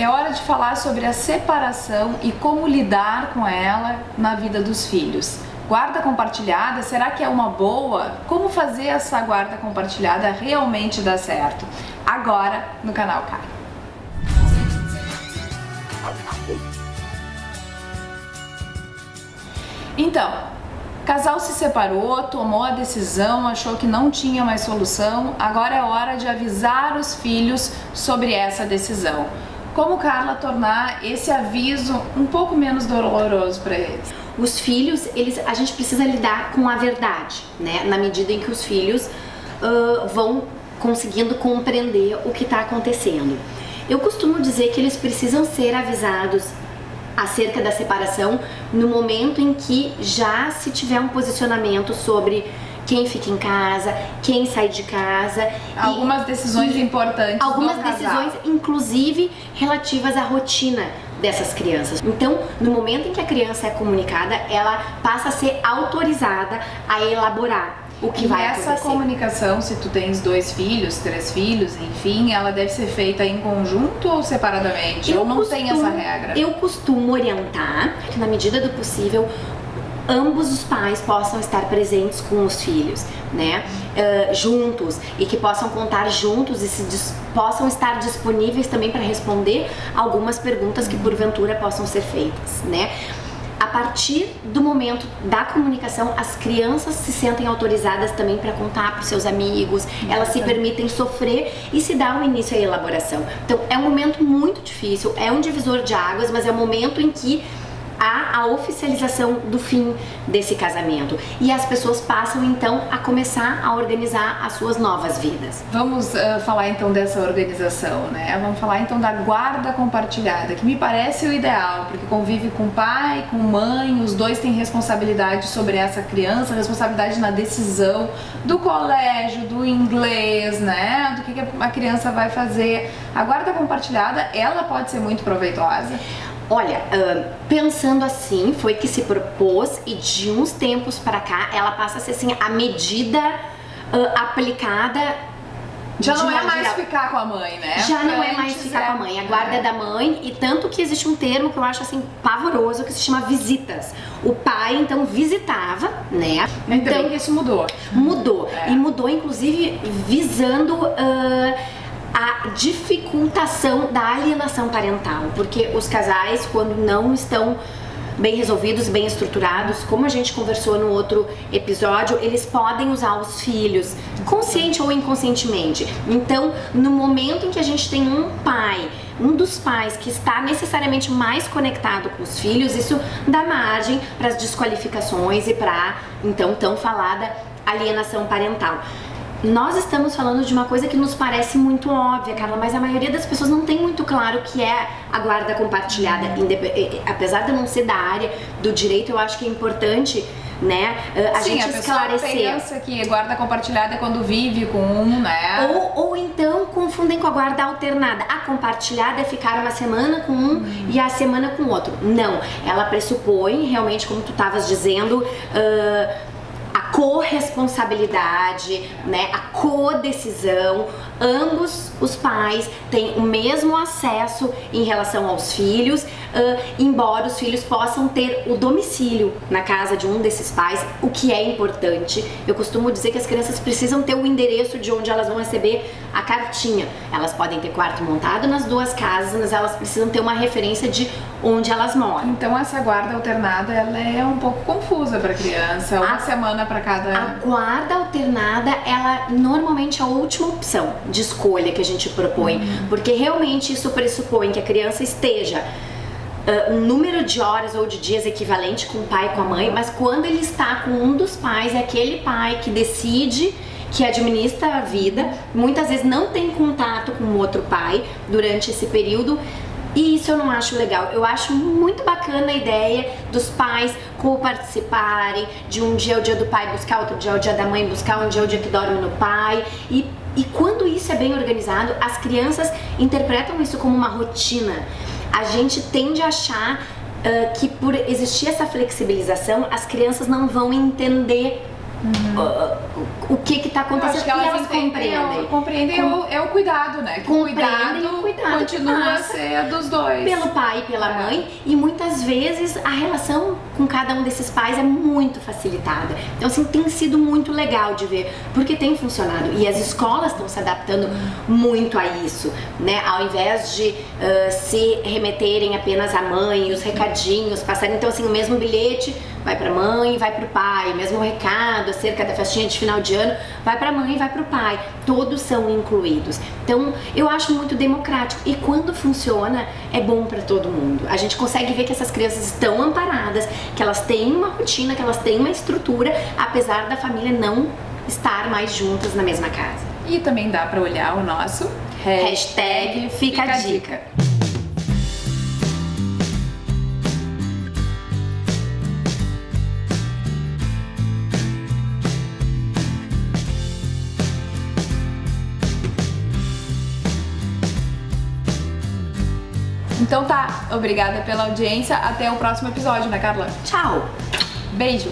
É hora de falar sobre a separação e como lidar com ela na vida dos filhos. Guarda compartilhada, será que é uma boa? Como fazer essa guarda compartilhada realmente dar certo? Agora no canal Kai. Então, o casal se separou, tomou a decisão, achou que não tinha mais solução, agora é hora de avisar os filhos sobre essa decisão. Como, Carla, tornar esse aviso um pouco menos doloroso para eles? Os filhos, a gente precisa lidar com a verdade, né? Na medida em que os filhos vão conseguindo compreender o que está acontecendo. Eu costumo dizer que eles precisam ser avisados acerca da separação no momento em que já se tiver um posicionamento sobre quem fica em casa, quem sai de casa. Algumas decisões importantes. Algumas decisões, inclusive, relativas à rotina dessas crianças. Então, no momento em que a criança é comunicada, ela passa a ser autorizada a elaborar o que vai acontecer. E essa comunicação, se tu tens 2 filhos, 3 filhos, enfim, ela deve ser feita em conjunto ou separadamente? Ou não tem essa regra? Eu costumo orientar que, na medida do possível, ambos os pais possam estar presentes com os filhos, né, juntos, e que possam contar juntos e possam estar disponíveis também para responder algumas perguntas que porventura possam ser feitas, né. A partir do momento da comunicação, as crianças se sentem autorizadas também para contar para os seus amigos, elas se permitem sofrer e se dá o início à elaboração. Então é um momento muito difícil, é um divisor de águas, mas é um momento em que há a oficialização do fim desse casamento e as pessoas passam então a começar a organizar as suas novas vidas. Vamos falar então dessa organização, né? Vamos falar então da guarda compartilhada, que me parece o ideal, porque convive com pai, com mãe, os dois têm responsabilidade sobre essa criança, responsabilidade na decisão do colégio, do inglês, né? Do que a criança vai fazer. A guarda compartilhada, ela pode ser muito proveitosa. Olha, pensando assim, foi que se propôs e de uns tempos para cá ela passa a ser assim, a medida aplicada. Já não é mais ficar com a mãe, né? Já não é mais ficar com a mãe, a guarda é da mãe, e tanto que existe um termo que eu acho assim pavoroso, que se chama visitas. O pai então visitava, né? Então isso mudou. Mudou, e mudou inclusive visando a dificultação da alienação parental, porque os casais, quando não estão bem resolvidos, bem estruturados, como a gente conversou no outro episódio, eles podem usar os filhos, consciente ou inconscientemente. Então, no momento em que a gente tem um dos pais que está necessariamente mais conectado com os filhos, isso dá margem para as desqualificações e para, então, tão falada alienação parental. Nós estamos falando de uma coisa que nos parece muito óbvia, Carla, mas a maioria das pessoas não tem muito claro o que é a guarda compartilhada. Apesar de não ser da área do direito, eu acho que é importante, né, a gente esclarecer. Sim, a pessoa pensa que guarda compartilhada é quando vive com um, né? Ou então confundem com a guarda alternada. A compartilhada é ficar uma semana com um e a semana com o outro. Não, ela pressupõe, realmente, como tu estavas dizendo, a corresponsabilidade, né, a codecisão. Ambos os pais têm o mesmo acesso em relação aos filhos, embora os filhos possam ter o domicílio na casa de um desses pais, o que é importante. Eu costumo dizer que as crianças precisam ter o endereço de onde elas vão receber a cartinha. Elas podem ter quarto montado nas 2 casas, mas elas precisam ter uma referência de onde elas moram. Então essa guarda alternada, ela é um pouco confusa para a criança, uma semana para cada. A guarda alternada, ela normalmente é a última opção de escolha que a gente propõe, porque realmente isso pressupõe que a criança esteja um número de horas ou de dias equivalente com o pai e com a mãe, mas quando ele está com um dos pais, é aquele pai que decide, que administra a vida, muitas vezes não tem contato com o outro pai durante esse período. E isso eu não acho legal. Eu acho muito bacana a ideia dos pais co-participarem, de um dia é o dia do pai buscar, outro dia é o dia da mãe buscar, um dia é o dia que dorme no pai. E quando isso é bem organizado, as crianças interpretam isso como uma rotina. A gente tende a achar que por existir essa flexibilização, as crianças não vão entender o que está acontecendo. Eu acho que elas compreendem. É o cuidado, né? Compreendem o cuidado que continua a passa ser dos dois. pelo pai e pela mãe, e muitas vezes a relação com cada um desses pais é muito facilitada. Então, assim, tem sido muito legal de ver, porque tem funcionado. E as escolas estão se adaptando muito a isso, né? Ao invés de se remeterem apenas à mãe, os recadinhos, passarem, então, assim, o mesmo bilhete vai pra mãe, vai pro pai, o mesmo recado acerca da festinha de final de ano, vai pra mãe, vai pro pai. Todos são incluídos. Então, eu acho muito democrático. E quando funciona, é bom pra todo mundo. A gente consegue ver que essas crianças estão amparadas, que elas têm uma rotina, que elas têm uma estrutura, apesar da família não estar mais juntas na mesma casa. E também dá pra olhar o nosso Hashtag Fica a Dica. Então tá, obrigada pela audiência. Até o próximo episódio, né, Carla? Tchau! Beijo!